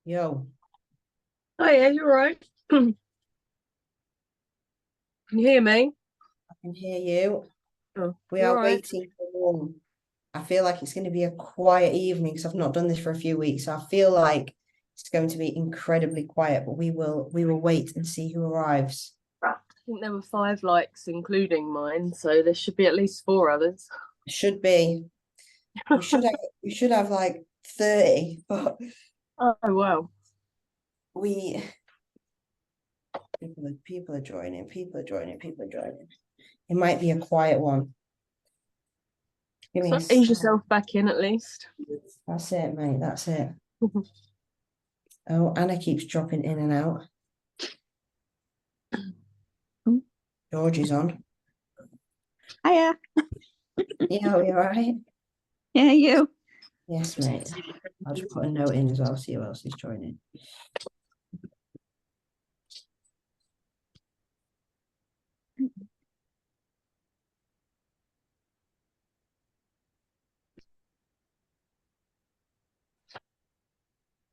Yo, Oh yeah, you're right. Can you hear me? I can hear you. Oh, We you're are right. waiting for one. I feel like it's going to be a quiet evening because I've not done this for a few weeks. So I feel like it's going to be incredibly quiet, but we will wait and see who arrives. I think there were 5 likes, including mine, so there should be at least 4 others. Should be we should have like 30, but Oh wow. we people are joining, people are joining, people are joining. It might be a quiet one. Give me a So ease sec. yourself back in at least. That's it, mate. That's it. Oh, Anna keeps dropping in and out. George is on. Hiya. Yeah, we all right? Yeah, you. Yes, mate. I'll just put a note in as well, see who else is joining.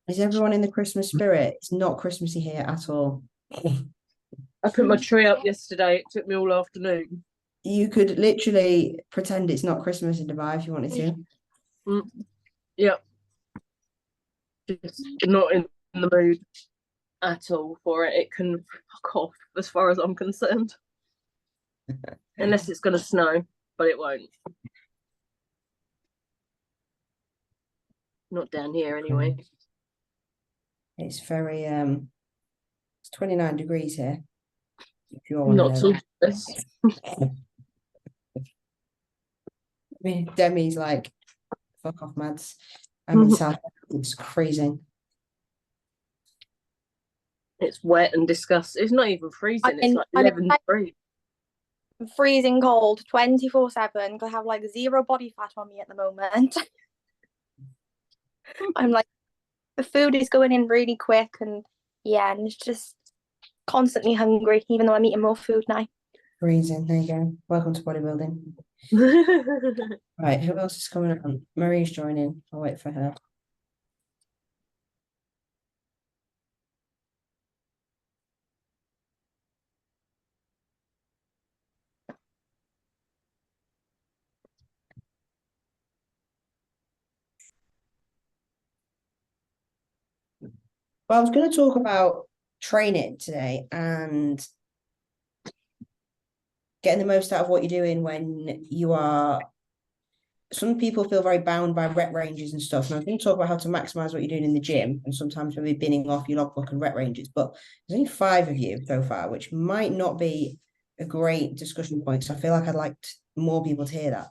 Is everyone in the Christmas spirit? It's not Christmassy here at all. I put my tree up yesterday. It took me all afternoon. You could literally pretend it's not Christmas in Dubai if you wanted to. Mm, yeah, just not in the mood at all for it. It can fuck off as far as I'm concerned. Unless it's gonna snow, but it won't. Not down here anyway. It's very it's 29 degrees here, if you all want to Not know till this. that. I mean, Demi's like, fuck off, Mads. I'm in South, it's freezing. It's wet and disgusting. It's not even freezing. It's like I'm 11 degrees. freezing cold 24/7 because I have like zero body fat on me at the moment. I'm like, the food is going in really quick and yeah, and it's just constantly hungry, even though I'm eating more food now. Freezing, there you go. Welcome to bodybuilding. Right, who else is coming on? Marie's joining. I'll wait for her. Well, I was going to talk about training today and getting the most out of what you're doing when you are. Some people feel very bound by rep ranges and stuff. And I was going to talk about how to maximize what you're doing in the gym and sometimes maybe binning off your logbook and rep ranges. But there's only 5 of you so far, which might not be a great discussion point. So I feel like I'd like more people to hear that.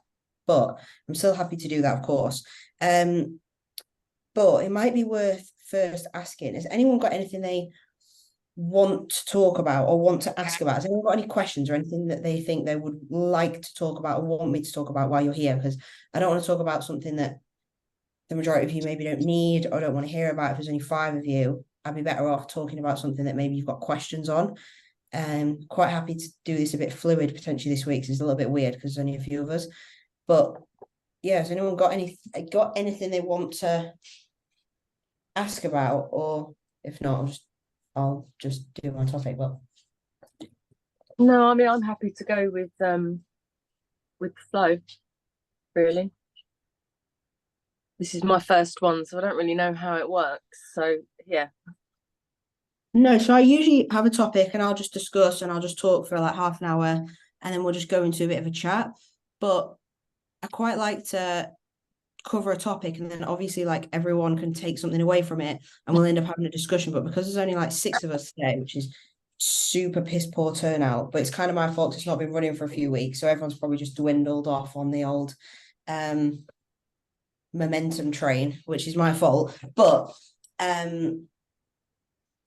But I'm still happy to do that, of course. But it might be worth first asking, has anyone got anything they want to talk about or want to ask about? Has anyone got any questions or anything that they think they would like to talk about or want me to talk about while you're here? Because I don't want to talk about something that the majority of you maybe don't need or don't want to hear about. If there's only 5 of you, I'd be better off talking about something that maybe you've got questions on. Quite happy to do this a bit fluid potentially this week. So it's a little bit weird because there's only a few of us. But yeah, has anyone got anything they want to ask about? Or if not, I'll just do my topic. Well, No, I mean I'm happy to go with the flow, really. This is my first one, so I don't really know how it works. So yeah. no, so I usually have a topic and I'll just discuss and I'll just talk for like half an hour and then we'll just go into a bit of a chat. But I quite like to cover a topic and then obviously like everyone can take something away from it and we'll end up having a discussion. But because there's only like 6 of us today, which is super piss poor turnout, but it's kind of my fault. It's not been running for a few weeks, so everyone's probably just dwindled off on the old momentum train, which is my fault. But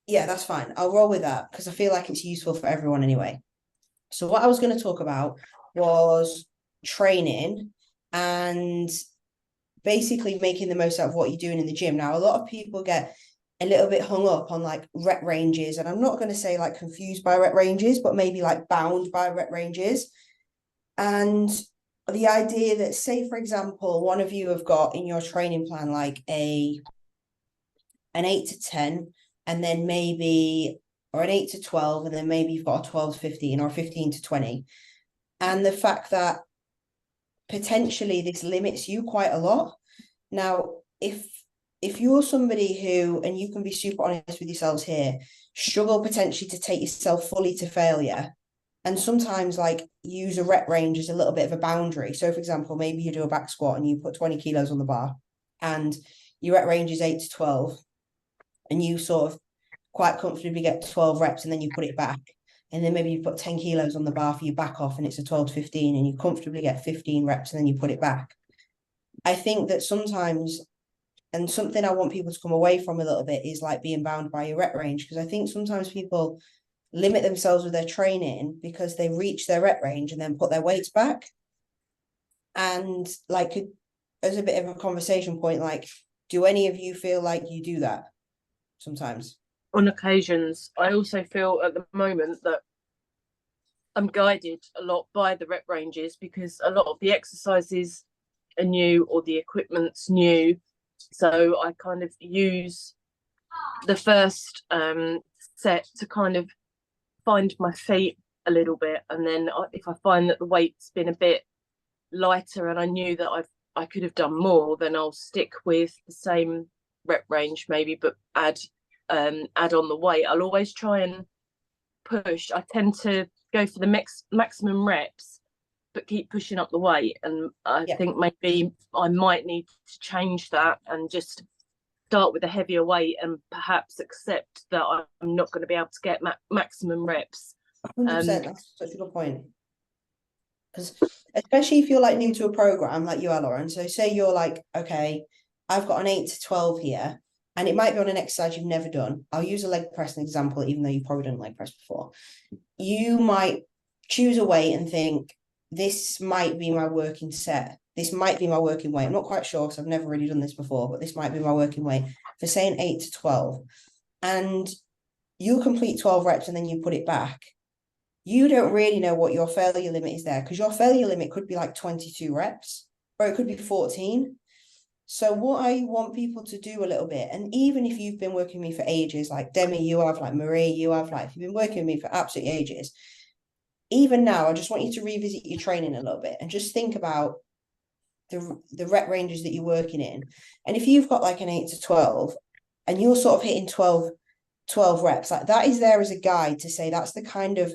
yeah, that's fine. I'll roll with that because I feel like it's useful for everyone anyway. So what I was going to talk about was training and basically making the most out of what you're doing in the gym. Now, a lot of people get a little bit hung up on like rep ranges, and I'm not going to say like confused by rep ranges, but maybe like bound by rep ranges. And the idea that, say, for example, one of you have got in your training plan like an 8 to 10, and then maybe, or an 8 to 12, and then maybe you've got a 12 to 15 or 15 to 20. And the fact that potentially this limits you quite a lot. Now, if you're somebody who, and you can be super honest with yourselves here, struggle potentially to take yourself fully to failure, and sometimes like use a rep range as a little bit of a boundary. So for example, maybe you do a back squat and you put 20 kilos on the bar and your rep range is 8 to 12, and you sort of quite comfortably get 12 reps and then you put it back. And then maybe you put 10 kilos on the bar for your back off and it's a 12 to 15, and you comfortably get 15 reps and then you put it back. I think that sometimes, and something I want people to come away from a little bit, is like being bound by your rep range. Because I think sometimes people limit themselves with their training because they reach their rep range and then put their weights back. And like, as a bit of a conversation point, like, do any of you feel like you do that sometimes? On occasions, I also feel at the moment that I'm guided a lot by the rep ranges, because a lot of the exercises are new or the equipment's new. So I kind of use the first set to kind of find my feet a little bit. And then if I find that the weight's been a bit lighter and I knew that I could have done more, then I'll stick with the same rep range maybe, but add on the weight. I'll always try and push. I tend to go for the maximum reps, but keep pushing up the weight. And I think maybe I might need to change that and just start with a heavier weight and perhaps accept that I'm not going to be able to get maximum reps. 100%, that's such a good point. Because especially if you're like new to a program like you are, Lauren. So say you're like, okay, I've got an 8 to 12 here, and it might be on an exercise you've never done. I'll use a leg press as an example, even though you've probably done leg press before. You might choose a weight and think, this might be my working set. This might be my working weight. I'm not quite sure because I've never really done this before, but this might be my working weight for saying 8 to 12. And you complete 12 reps and then you put it back. You don't really know what your failure limit is there, because your failure limit could be like 22 reps or it could be 14. So what I want people to do a little bit, and even if you've been working with me for ages, like Demi, you have, like Marie, you have, like, if you've been working with me for absolutely ages, even now, I just want you to revisit your training a little bit and just think about the rep ranges that you're working in. And if you've got like an 8 to 12 and you're sort of hitting 12 reps, like that is there as a guide to say that's the kind of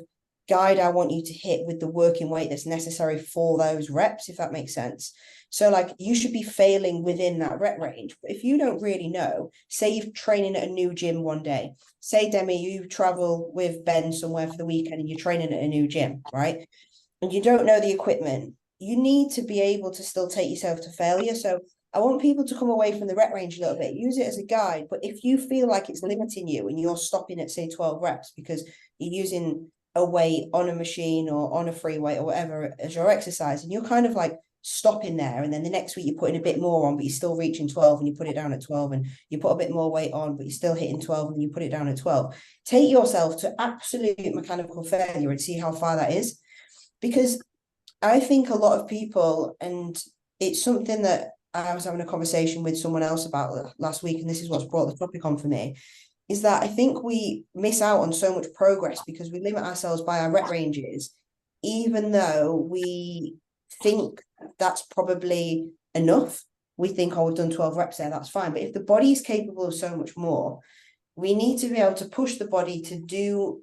guide I want you to hit with the working weight that's necessary for those reps, if that makes sense. So like you should be failing within that rep range. But if you don't really know, say you're training at a new gym one day, say Demi, you travel with Ben somewhere for the weekend and you're training at a new gym, right? And you don't know the equipment, you need to be able to still take yourself to failure. So I want people to come away from the rep range a little bit, use it as a guide. But if you feel like it's limiting you and you're stopping at, say, 12 reps because you're using a weight on a machine or on a free weight or whatever as your exercise, and you're kind of like stopping there, and then the next week you're putting a bit more on, but you're still reaching 12 and you put it down at 12, and you put a bit more weight on, but you're still hitting 12 and you put it down at 12. Take yourself to absolute mechanical failure and see how far that is. Because I think a lot of people, and it's something that I was having a conversation with someone else about last week, and this is what's brought the topic on for me, is that I think we miss out on so much progress because we limit ourselves by our rep ranges, even though we think that's probably enough. We think, oh, we've done 12 reps there, that's fine. But if the body is capable of so much more, we need to be able to push the body to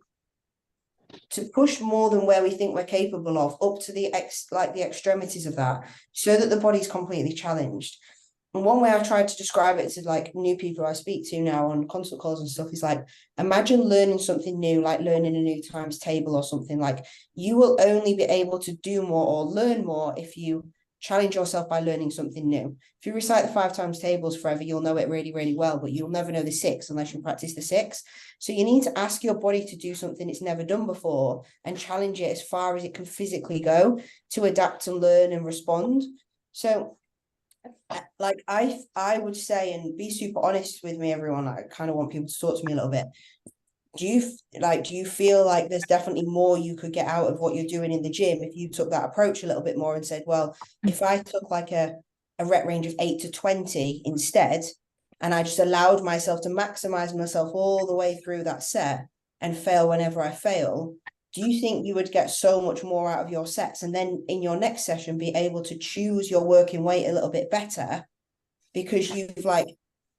push more than where we think we're capable of, up to the extremities of that, so that the body's completely challenged. And one way I've tried to describe it to like new people I speak to now on consult calls and stuff is like, imagine learning something new, like learning a new times table or something. Like, you will only be able to do more or learn more if you challenge yourself by learning something new. If you recite the 5 times tables forever, you'll know it really, really well, but you'll never know the 6 unless you practice the 6. So you need to ask your body to do something it's never done before and challenge it as far as it can physically go to adapt and learn and respond. So like I would say, and be super honest with me, everyone, I kind of want people to talk to me a little bit. Do you feel like there's definitely more you could get out of what you're doing in the gym if you took that approach a little bit more and said, well, if I took like a rep range of 8 to 20 instead, and I just allowed myself to maximize myself all the way through that set and fail whenever I fail, do you think you would get so much more out of your sets, and then in your next session be able to choose your working weight a little bit better? Because you've like,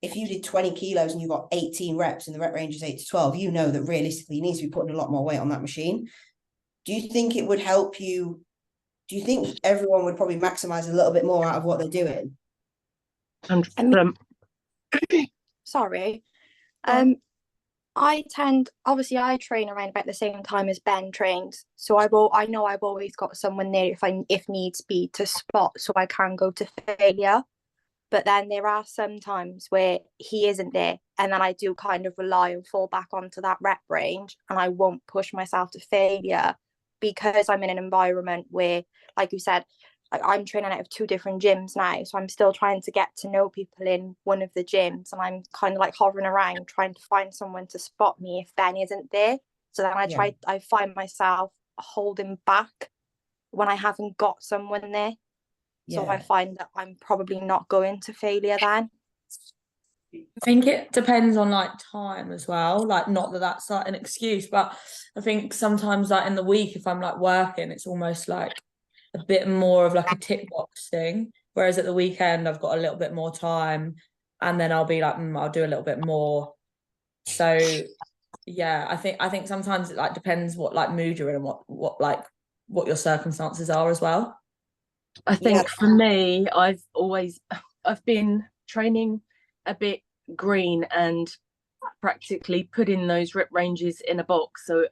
if you did 20 kilos and you got 18 reps and the rep range is 8 to 12, you know that realistically you need to be putting a lot more weight on that machine. Do you think it would help you? Do you think everyone would probably maximize a little bit more out of what they're doing? 100%. Sorry. Yeah. I train around about the same time as Ben trains, so I know I've always got someone there if needs be to spot, so I can go to failure. But then there are some times where he isn't there, and then I do kind of rely and fall back onto that rep range, and I won't push myself to failure because I'm in an environment where, like you said, I'm training out of 2 different gyms now, so I'm still trying to get to know people in one of the gyms, and I'm kind of like hovering around trying to find someone to spot me if Ben isn't there. So then I find myself holding back when I haven't got someone there. So I find that I'm probably not going to failure then. I think it depends on like time as well. Like, not that that's like an excuse, but I think sometimes like in the week, if I'm like working, it's almost like a bit more of like a tick box thing. Whereas at the weekend, I've got a little bit more time, and then I'll be like, I'll do a little bit more. So yeah, I think sometimes it like depends what like mood you're in and what your circumstances are as well. I think for me, I've been training a bit green and practically putting those rep ranges in a box. So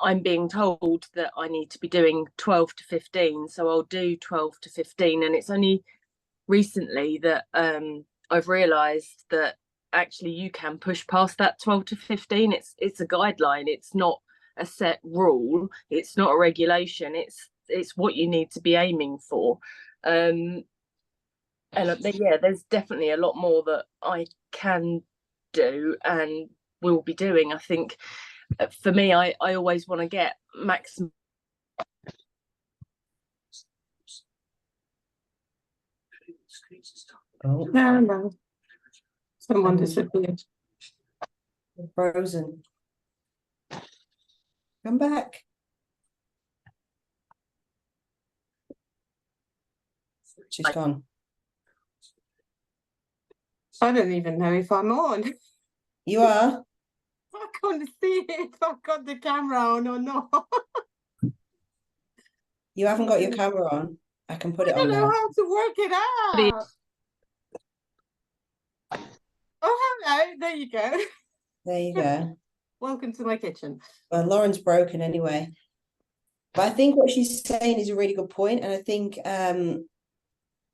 I'm being told that I need to be doing 12 to 15. So I'll do 12 to 15. And it's only recently that I've realised that actually you can push past that 12 to 15. It's a guideline. It's not a set rule. It's not a regulation. It's what you need to be aiming for. And yeah, there's definitely a lot more that I can do and will be doing. I think for me, I always want to get maximum. Oh no, someone disappeared. Frozen. Come back. She's gone. I don't even know if I'm on. You are? I can't see if I've got the camera on or not. You haven't got your camera on. I can put it I on don't know now. how to work it out. Oh, hello. There you go. There you go. Welcome to my kitchen. Well, Lauren's broken anyway. But I think what she's saying is a really good point, and I think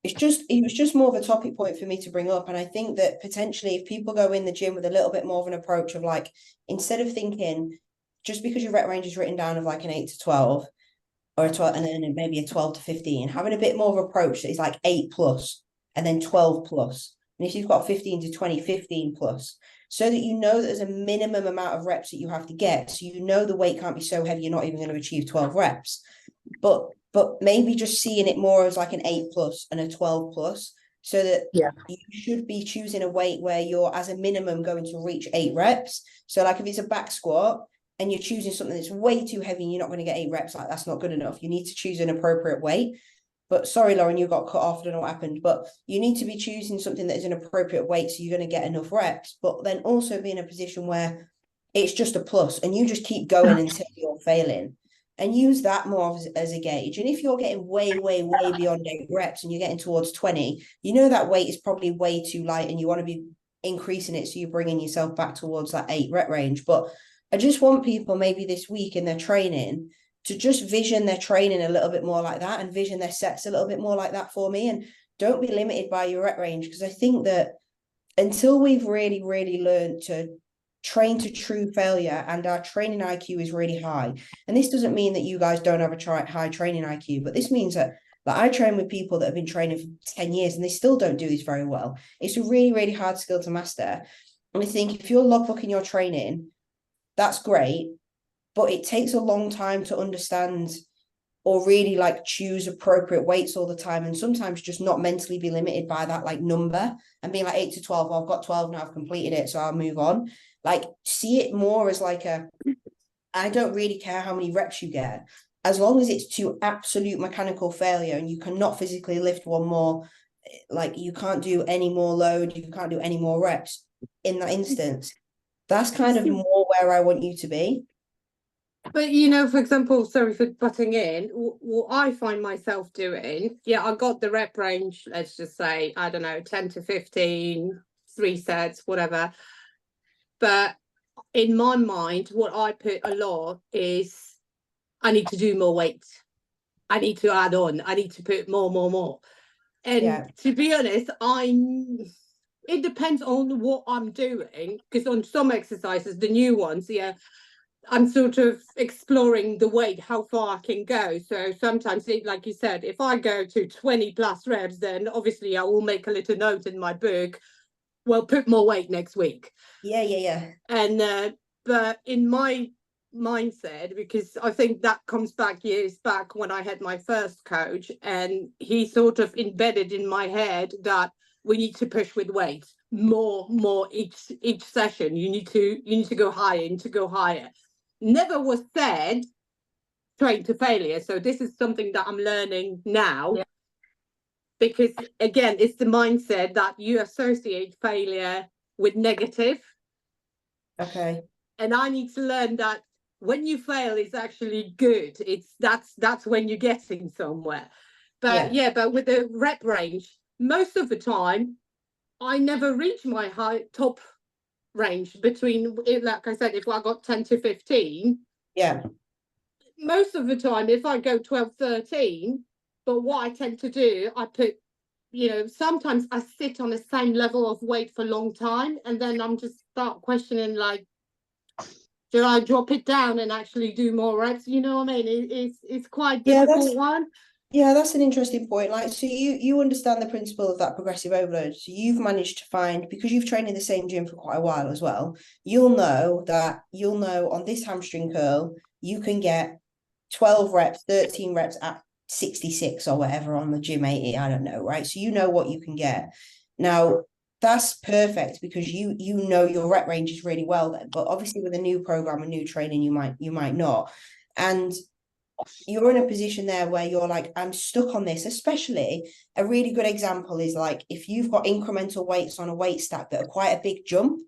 it was just more of a topic point for me to bring up. And I think that potentially if people go in the gym with a little bit more of an approach of like, instead of thinking just because your rep range is written down of like an 8 to 12 or a 12 and then maybe a 12 to 15, having a bit more of an approach that is like 8 plus and then 12 plus. And if you've got 15 to 20, 15 plus, so that you know that there's a minimum amount of reps that you have to get. So you know the weight can't be so heavy, you're not even going to achieve 12 reps. But maybe just seeing it more as like an 8 plus and a 12 plus, so that you should be choosing a weight where you're as a minimum going to reach 8 reps. So like if it's a back squat and you're choosing something that's way too heavy and you're not going to get 8 reps, like that's not good enough. You need to choose an appropriate weight. But sorry, Lauren, you got cut off. I don't know what happened. But you need to be choosing something that is an appropriate weight so you're going to get enough reps, but then also be in a position where it's just a plus and you just keep going until you're failing. And use that more as a gauge. And if you're getting way, way, way beyond 8 reps and you're getting towards 20, you know that weight is probably way too light and you want to be increasing it so you're bringing yourself back towards that 8 rep range. But I just want people maybe this week in their training to just vision their training a little bit more like that and vision their sets a little bit more like that for me. And don't be limited by your rep range, because I think that until we've really, really learned to train to true failure and our training IQ is really high. And this doesn't mean that you guys don't have a high training IQ, but this means that I train with people that have been training for 10 years and they still don't do this very well. It's a really, really hard skill to master. And I think if you're logbooking your training, that's great, but it takes a long time to understand or really like choose appropriate weights all the time, and sometimes just not mentally be limited by that like number and being like 8 to 12, well, I've got 12 now, I've completed it, so I'll move on. Like see it more as like I don't really care how many reps you get, as long as it's to absolute mechanical failure and you cannot physically lift one more, like you can't do any more load, you can't do any more reps in that instance. That's kind of more where I want you to be. But you know, for example, sorry for butting in, what I find myself doing, yeah, I got the rep range, let's just say, I don't know, 10 to 15, 3 sets, whatever. But in my mind, what I put a lot is I need to do more weight. I need to add on. I need to put more. And to be honest, it depends on what I'm doing, because on some exercises, the new ones, yeah, I'm sort of exploring the weight, how far I can go. So sometimes, like you said, if I go to 20 plus reps, then obviously I will make a little note in my book, well, put more weight next week. Yeah. And but in my mindset, because I think that comes back years back when I had my first coach, and he sort of embedded in my head that we need to push with weight more each session. You need to go higher, you need to go higher. Never was said train to failure. So this is something that I'm learning now. Yeah. Because again, it's the mindset that you associate failure with negative. Okay. And I need to learn that when you fail, it's actually good. That's when you're getting somewhere. But but with the rep range, most of the time, I never reach my top range between, like I said, if I got 10 to 15. Yeah. Most of the time, if I go 12, 13, but what I tend to do, I put, sometimes I sit on the same level of weight for a long time, and then I'm just start questioning, like, do I drop it down and actually do more reps? You know what I mean? It's quite difficult one. Yeah, that's an interesting point. Like, so you understand the principle of that progressive overload. So you've managed to find, because you've trained in the same gym for quite a while as well, you'll know on this hamstring curl, you can get 12 reps, 13 reps at 66 or whatever on the gym 80, I don't know, right? So you know what you can get. Now, that's perfect because you know your rep ranges really well then. But obviously with a new program and new training, you might not. And you're in a position there where you're like, I'm stuck on this. Especially a really good example is like if you've got incremental weights on a weight stack that are quite a big jump.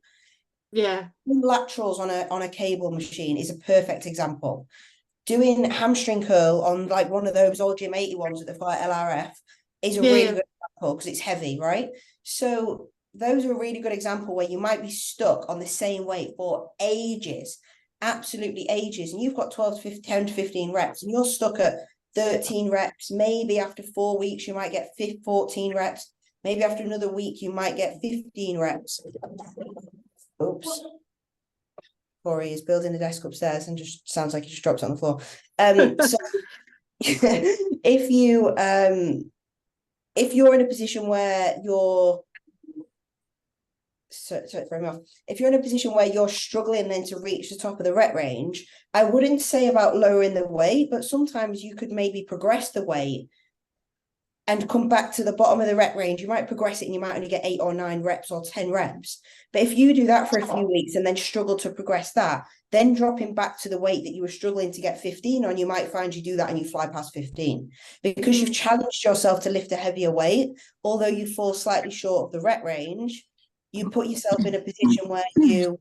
Yeah. Laterals on a cable machine is a perfect example. Doing hamstring curl on like one of those old gym 80 ones that they've got at LRF is a really good example because it's heavy, right? So those are a really good example where you might be stuck on the same weight for ages, absolutely ages, and you've got 10 to 15 reps and you're stuck at 13 reps. Maybe after 4 weeks you might get 14 reps. Maybe after another week you might get 15 reps. Oops. Corey is building a desk upstairs and just sounds like he just dropped it on the floor. So if you're in a position where if you're in a position where you're struggling then to reach the top of the rep range, I wouldn't say about lowering the weight, but sometimes you could maybe progress the weight and come back to the bottom of the rep range. You might progress it and you might only get 8 or 9 reps or 10 reps. But if you do that for a few weeks and then struggle to progress that, then dropping back to the weight that you were struggling to get 15 on, you might find you do that and you fly past 15 because you've challenged yourself to lift a heavier weight. Although you fall slightly short of the rep range, you put yourself in a position where you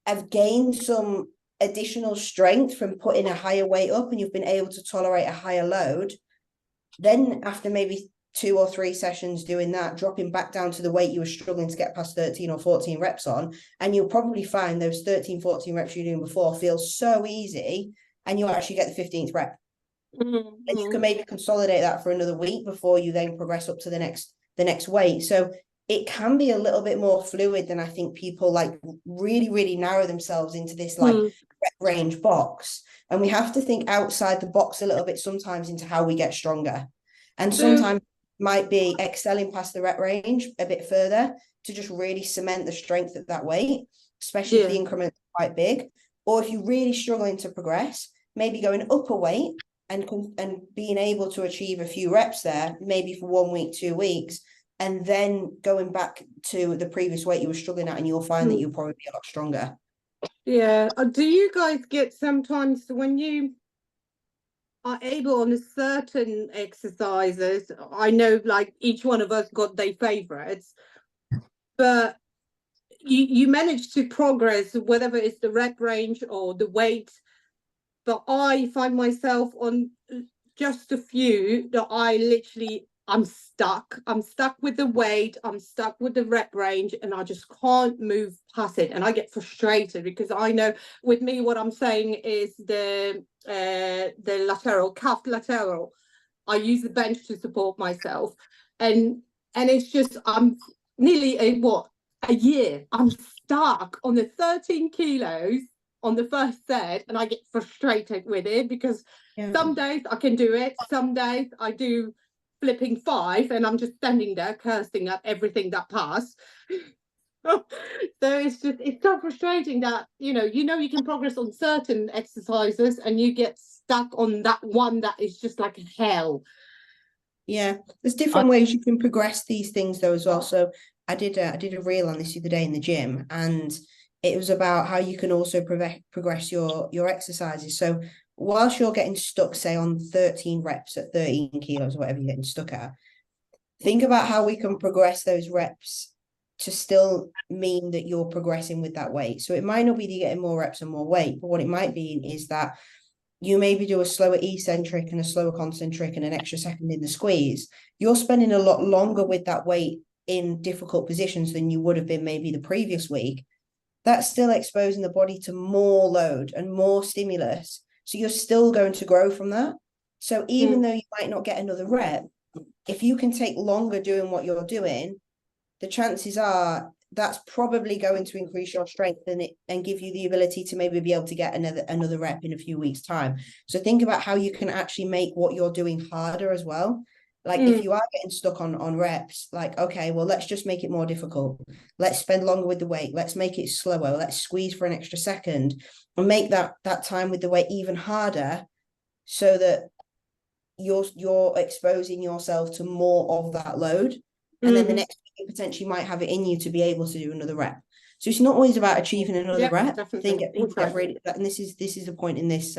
have gained some additional strength from putting a higher weight up and you've been able to tolerate a higher load. Then after maybe 2 or 3 sessions doing that, dropping back down to the weight you were struggling to get past 13 or 14 reps on, and you'll probably find those 13, 14 reps you're doing before feel so easy, and you'll actually get the 15th rep. And you can maybe consolidate that for another week before you then progress up to the next weight. So it can be a little bit more fluid than I think people like really, really narrow themselves into this like rep range box. And we have to think outside the box a little bit sometimes into how we get stronger. And sometimes it might be excelling past the rep range a bit further to just really cement the strength at that weight, especially if the increment is quite big. Or if you're really struggling to progress, maybe going up a weight and being able to achieve a few reps there, maybe for 1 week, 2 weeks, and then going back to the previous weight you were struggling at, and you'll find that you'll probably be a lot stronger. Yeah. Do you guys get sometimes when you are able on certain exercises, I know like each one of us got their favorites, but you manage to progress, whether it's the rep range or the weight, but I find myself on just a few that I'm stuck with the weight, I'm stuck with the rep range, and I just can't move past it, and I get frustrated because I know with me what I'm saying is the calf lateral. I use the bench to support myself, and it's just I'm nearly a year I'm stuck on the 13 kilos on the first set, and I get frustrated with it because some days I can do it, some days I do flipping 5 and I'm just standing there cursing at everything that passed. So it's so frustrating that you can progress on certain exercises and you get stuck on that one that is just like hell. Yeah, there's different ways you can progress these things though as well. So I did a reel on this the other day in the gym, and it was about how you can also progress your exercises. So whilst you're getting stuck, say on 13 reps at 13 kilos or whatever you're getting stuck at, think about how we can progress those reps to still mean that you're progressing with that weight. So it might not be that you're getting more reps and more weight, but what it might be is that you maybe do a slower eccentric and a slower concentric and an extra second in the squeeze. You're spending a lot longer with that weight in difficult positions than you would have been maybe the previous week. That's still exposing the body to more load and more stimulus. So you're still going to grow from that. So even though you might not get another rep, if you can take longer doing what you're doing, the chances are that's probably going to increase your strength and give you the ability to maybe be able to get another rep in a few weeks' time. So think about how you can actually make what you're doing harder as well. Like if you are getting stuck on reps, like, okay, well, let's just make it more difficult. Let's spend longer with the weight. Let's make it slower. Let's squeeze for an extra second and make that time with the weight even harder, so that you're exposing yourself to more of that load. And then the next week you potentially might have it in you to be able to do another rep. So it's not always about achieving another rep. I think people get really, and this is a point in this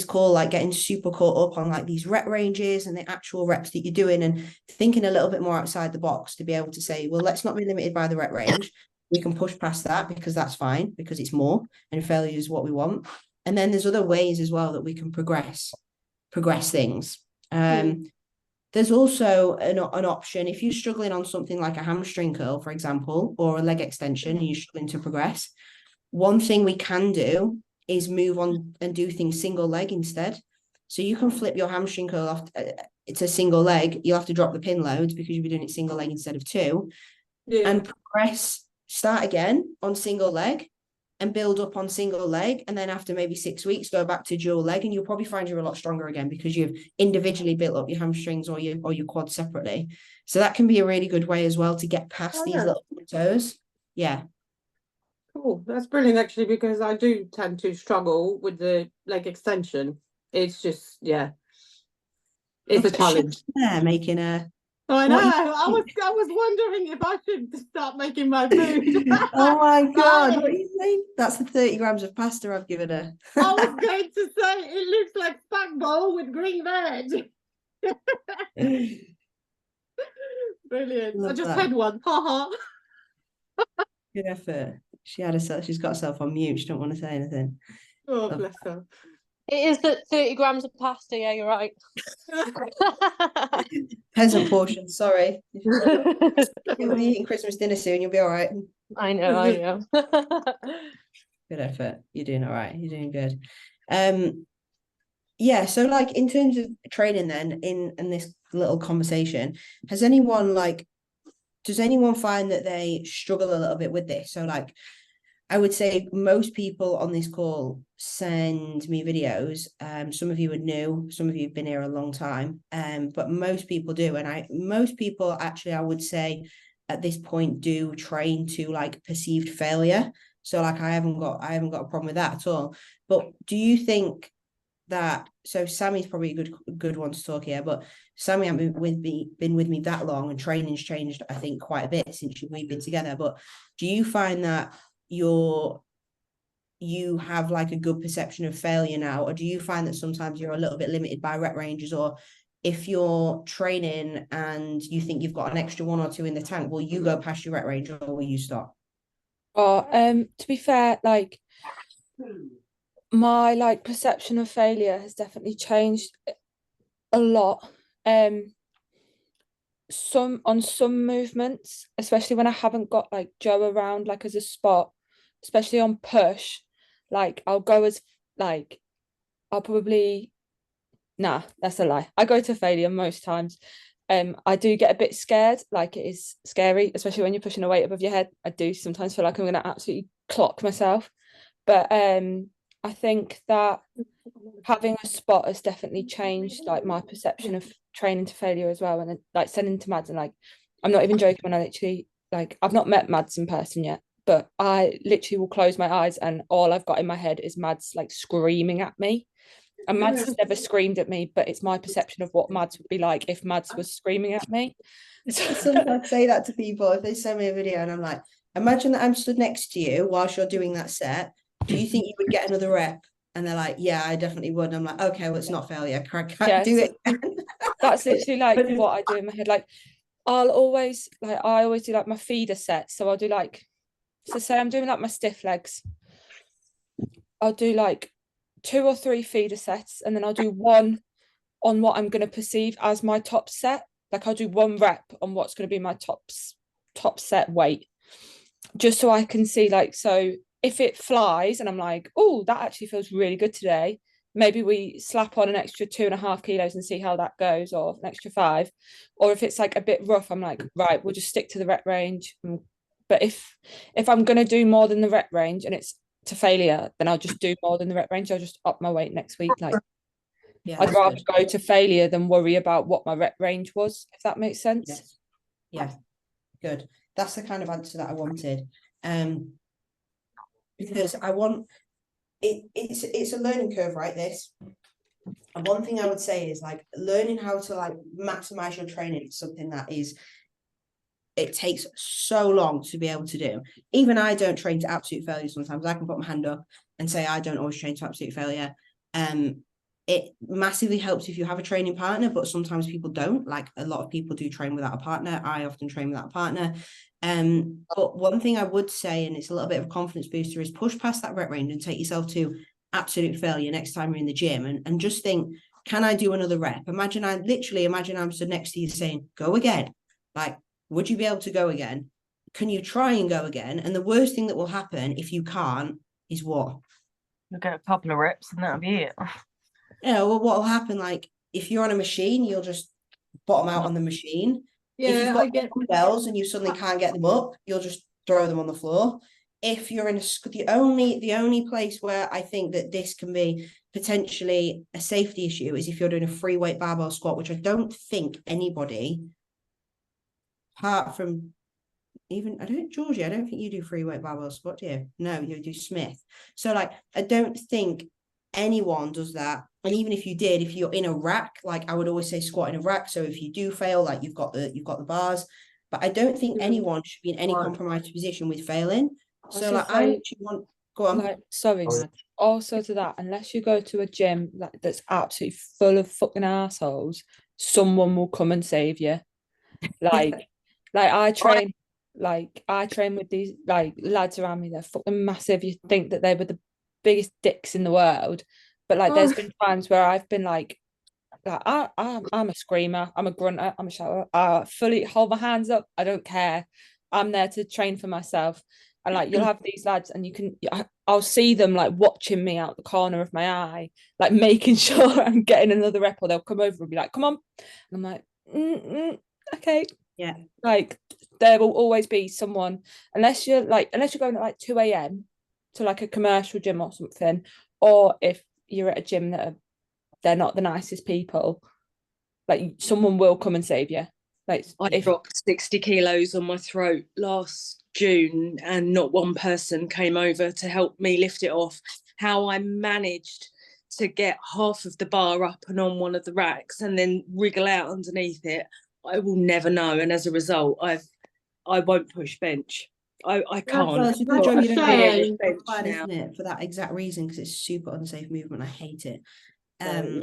call, like getting super caught up on like these rep ranges and the actual reps that you're doing, and thinking a little bit more outside the box to be able to say, well, let's not be limited by the rep range. We can push past that because that's fine, because it's more, and failure is what we want. And then there's other ways as well that we can progress things. There's also an option if you're struggling on something like a hamstring curl, for example, or a leg extension, and you're struggling to progress. One thing we can do is move on and do things single leg instead. So you can flip your hamstring curl off it's a single leg. You'll have to drop the pin loads because you'll be doing it single leg instead of 2, and progress. Start again on single leg and build up on single leg, and then after maybe 6 weeks go back to dual leg, and you'll probably find you're a lot stronger again because you've individually built up your hamstrings or your quads separately. So that can be a really good way as well to get past these little plateaus. Cool, that's brilliant actually, because I do tend to struggle with the leg extension. It's just it's a challenge. Making a I know. I was wondering if I should start making my food. Oh my God, what do you think? That's the 30 grams of pasta I've given her. I was going to say it looks like spag bowl with green veg. Brilliant. I just had one. Haha. Good effort. She's got herself on mute. She don't want to say anything. Oh, bless her. It is that 30 grams of pasta, yeah, you're right. Peasant portion, sorry. You'll be eating Christmas dinner soon, you'll be all right. I know. Good effort. You're doing all right. You're doing good. So like in terms of training then, in this little conversation, does anyone find that they struggle a little bit with this? So like, I would say most people on this call send me videos. Some of you are new, some of you have been here a long time, but most people do. And most people actually, I would say at this point, do train to like perceived failure. So like, I haven't got a problem with that at all. But do you think that, so Sammy's probably a good one to talk here, but Sammy hasn't been with me that long, and training's changed, I think, quite a bit since we've been together. But do you find that you have like a good perception of failure now, or do you find that sometimes you're a little bit limited by rep ranges? Or if you're training and you think you've got an extra 1 or 2 in the tank, will you go past your rep range, or will you stop? Or to be fair, like my like perception of failure has definitely changed a lot. Some movements, especially when I haven't got like Joe around, like as a spot, especially on push, like I'll go as like I'll probably nah, that's a lie. I go to failure most times. I do get a bit scared, like it is scary, especially when you're pushing a weight above your head. I do sometimes feel like I'm gonna absolutely clock myself. But I think that having a spot has definitely changed like my perception of training to failure as well. And like sending to Mads, and like I'm not even joking when I literally, like, I've not met Mads in person yet, but I literally will close my eyes and all I've got in my head is Mads like screaming at me. And Mads has never screamed at me, but it's my perception of what Mads would be like if Mads was screaming at me. So sometimes I say that to people if they send me a video and I'm like, imagine that I'm stood next to you whilst you're doing that set. Do you think you would get another rep? And they're like, yeah, I definitely would. And I'm like, okay, well, it's not failure. Can't do it. That's literally like what I do in my head. Like I always do like my feeder sets. So I'll do like, so say I'm doing like my stiff legs, I'll do like 2 or 3 feeder sets, and then I'll do one on what I'm going to perceive as my top set. Like I'll do 1 rep on what's going to be my top set weight, just so I can see, like, so if it flies and I'm like, oh, that actually feels really good today, maybe we slap on an extra 2.5 kilos and see how that goes, or an extra 5. Or if it's like a bit rough, I'm like, right, we'll just stick to the rep range. But if I'm going to do more than the rep range and it's to failure, then I'll just do more than the rep range. I'll just up my weight next week. Like, yeah, I'd rather go to failure than worry about what my rep range was, if that makes sense. Yes. Yeah, good. That's the kind of answer that I wanted. Because I want it's a learning curve, right? This. And one thing I would say is like learning how to like maximize your training is something that it takes so long to be able to do. Even I don't train to absolute failure sometimes. I can put my hand up and say I don't always train to absolute failure. It massively helps if you have a training partner, but sometimes people don't. Like a lot of people do train without a partner. I often train without a partner. But one thing I would say, and it's a little bit of a confidence booster, is push past that rep range and take yourself to absolute failure next time you're in the gym, and just think, can I do another rep? Imagine I'm stood next to you saying, go again. Like, would you be able to go again? Can you try and go again? And the worst thing that will happen if you can't is what? You'll get a couple of reps and that'll be it. Well, what will happen, like, if you're on a machine, you'll just bottom out on the machine. Yeah, if you've got dumbbells and you suddenly can't get them up, you'll just throw them on the floor. If you're in the only place where I think that this can be potentially a safety issue is if you're doing a free weight barbell squat, which I don't think anybody, apart from Georgie, I don't think you do free weight barbell squat, do you? No, you do Smith. So like, I don't think anyone does that. And even if you did, if you're in a rack, like I would always say squat in a rack. So if you do fail, like you've got the bars. But I don't think anyone should be in any compromised position with failing. So like I actually want go on. Like, sorry, also to that, unless you go to a gym like that's absolutely full of fucking assholes, someone will come and save you. Like I train with these like lads around me, they're fucking massive. You think that they were the biggest dicks in the world, but like there's been times where I've been like I'm a screamer, I'm a grunter, I'm a shouter, I fully hold my hands up, I don't care, I'm there to train for myself. And like you'll have these lads and I'll see them like watching me out the corner of my eye, like making sure I'm getting another rep, or they'll come over and be like, come on, and I'm like okay. Yeah, like there will always be someone, unless you're going at like 2 a.m. to like a commercial gym or something, or if you're at a gym that they're not the nicest people, like someone will come and save you. Like I dropped 60 kilos on my throat last June and not one person came over to help me lift it off. How I managed to get half of the bar up and on one of the racks and then wriggle out underneath it, I will never know. And as a result, I won't push bench. I can't. Well, it's a good That's job a you don't have shame. bench plan, isn't it? For that exact reason, because it's super unsafe movement. I hate it. Yeah.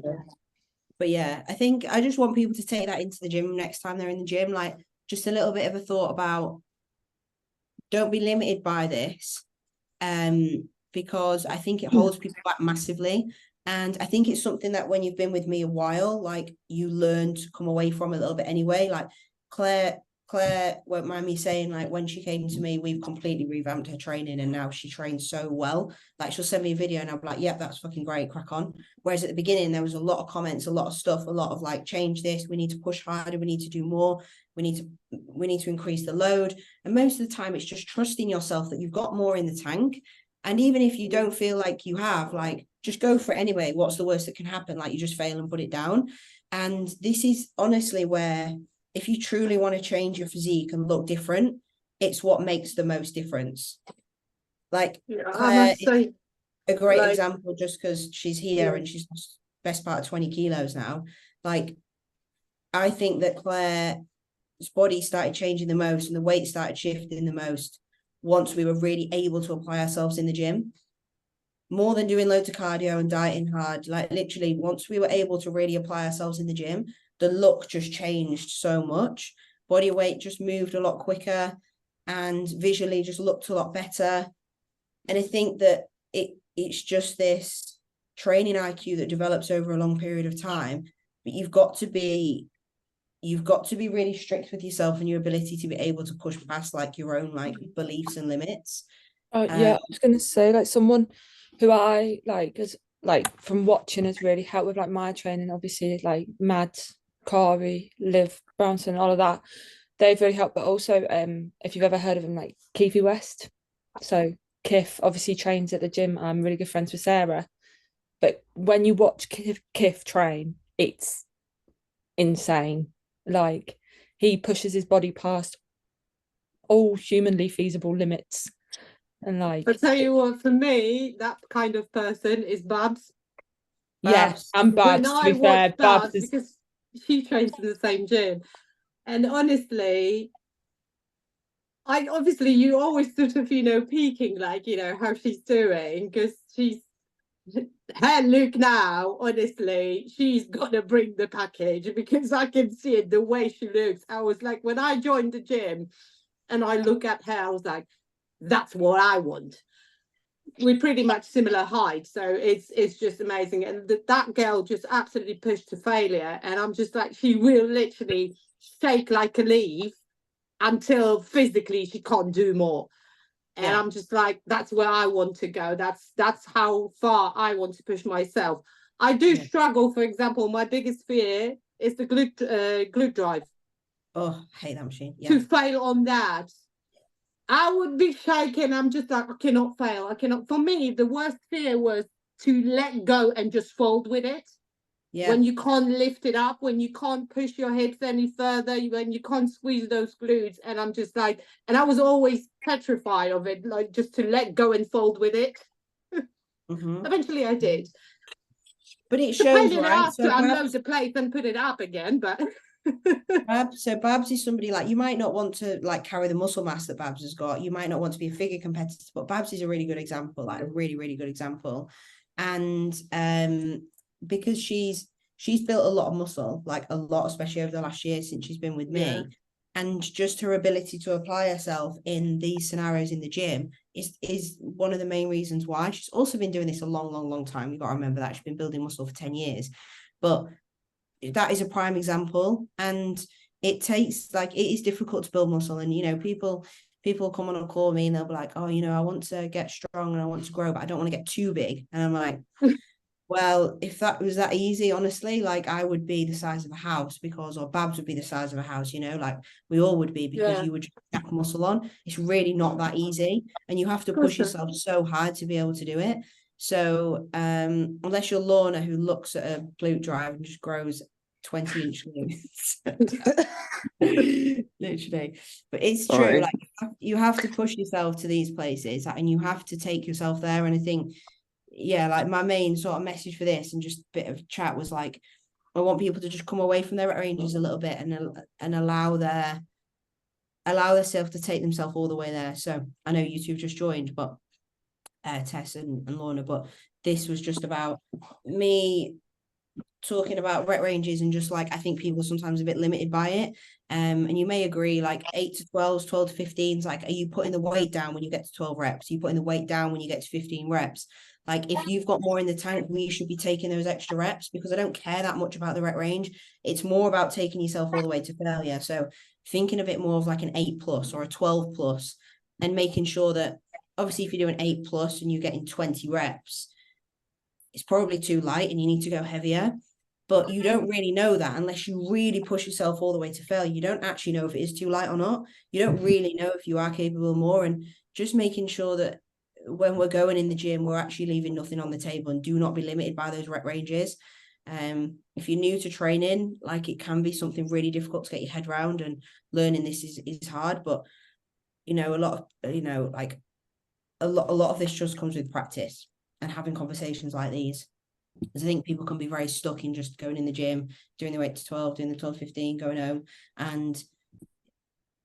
But yeah, I think I just want people to take that into the gym next time they're in the gym. Like, just a little bit of a thought about, don't be limited by this. Because I think it holds people back massively. And I think it's something that when you've been with me a while, like, you learn to come away from a little bit anyway. Like, Claire won't mind me saying, like, when she came to me, we've completely revamped her training and now she trains so well. Like, she'll send me a video and I'll be like, yep, that's fucking great, crack on. Whereas at the beginning, there was a lot of comments, a lot of stuff, a lot of like, change this, we need to push harder, we need to do more, we need to increase the load. And most of the time it's just trusting yourself that you've got more in the tank. And even if you don't feel like you have, like, just go for it anyway. What's the worst that can happen? Like, you just fail and put it down. And this is honestly where, if you truly want to change your physique and look different, it's what makes the most difference. Like, Claire is a great example, just because she's here and she's lost best part of 20 kilos now. Like, I think that Claire's body started changing the most and the weight started shifting the most once we were really able to apply ourselves in the gym, more than doing loads of cardio and dieting hard. Like, literally, once we were able to really apply ourselves in the gym, the look just changed so much. Body weight just moved a lot quicker and visually just looked a lot better. And I think that it's just this training IQ that develops over a long period of time, but you've got to be really strict with yourself and your ability to be able to push past like your own like beliefs and limits. Yeah, I was gonna say, like, someone who I like as like from watching has really helped with like my training, obviously, like Mads, Kari, Liv, Brownson, all of that. They've really helped. But also, if you've ever heard of him, like Keithy West. So Kif obviously trains at the gym. I'm really good friends with Sarah. But when you watch Kif train, it's insane. Like, he pushes his body past all humanly feasible limits. And like, I'll tell you what, for me, that kind of person is Babs. yes, and Babs, to be fair, Babs is, because she trains in the same gym. And honestly, you always sort of, peeking, like, how she's doing, because her look now, honestly, she's gonna bring the package, because I can see it, the way she looks. I was like, when I joined the gym and I look at her, I was like, that's what I want. We're pretty much similar height, so it's just amazing. And that girl just absolutely pushed to failure, and I'm just like, she will literally shake like a leaf until physically she can't do more. And I'm just like, that's where I want to go. That's how far I want to push myself. I do struggle. For example, my biggest fear is the glute drive. Oh, I hate that machine. To fail on that, I would be shaking. I'm just like, I cannot fail. I cannot. For me, the worst fear was to let go and just fold with it. When you can't lift it up, when you can't push your hips any further, when you can't squeeze those glutes. And I'm just like, and I was always petrified of it, like, just to let go and fold with it. Eventually I did. But it shows, right? So to unload the plate and put it up again, but Babs is somebody, like, you might not want to like carry the muscle mass that Babs has got. You might not want to be a figure competitor, but Babs is a really good example, like a really, really good example. And because she's built a lot of muscle, like a lot, especially over the last year since she's been with me. And just her ability to apply herself in these scenarios in the gym is one of the main reasons why. She's also been doing this a long, long, long time. You've got to remember that she's been building muscle for 10 years. But that is a prime example. And it takes, like, it is difficult to build muscle. And, people come on and call me and they'll be like, oh, I want to get strong and I want to grow, but I don't want to get too big. And I'm like, well, if that was that easy, honestly, like, I would be the size of a house, or Babs would be the size of a house, like we all would be, because you would just stack muscle on. It's really not that easy. And you have to push yourself so hard to be able to do it. So unless you're Lorna, who looks at a glute drive and just grows 20-inch glutes. Literally. But it's true. Like, you have to push yourself to these places and you have to take yourself there. And I think yeah, like my main sort of message for this and just a bit of chat was like, I want people to just come away from their ranges a little bit and allow themselves to take themselves all the way there. So I know you two just joined, but Tess and Lorna, but this was just about me talking about rep ranges and just like I think people are sometimes a bit limited by it. And you may agree, like 8 to 12s, 12 to 15s, like, are you putting the weight down when you get to 12 reps? Are you putting the weight down when you get to 15 reps? Like, if you've got more in the tank, we should be taking those extra reps, because I don't care that much about the rep range. It's more about taking yourself all the way to failure. So thinking a bit more of like an 8 plus or a 12 plus, and making sure that obviously if you're doing 8 plus and you're getting 20 reps, it's probably too light and you need to go heavier. But you don't really know that unless you really push yourself all the way to fail. You don't actually know if it is too light or not. You don't really know if you are capable more. And just making sure that when we're going in the gym, we're actually leaving nothing on the table, and do not be limited by those rep ranges. If you're new to training, like, it can be something really difficult to get your head around, and learning this is hard. But a lot of like a lot of this just comes with practice and having conversations like these. Because I think people can be very stuck in just going in the gym, doing the 8 to 12, doing the 12 to 15, going home, and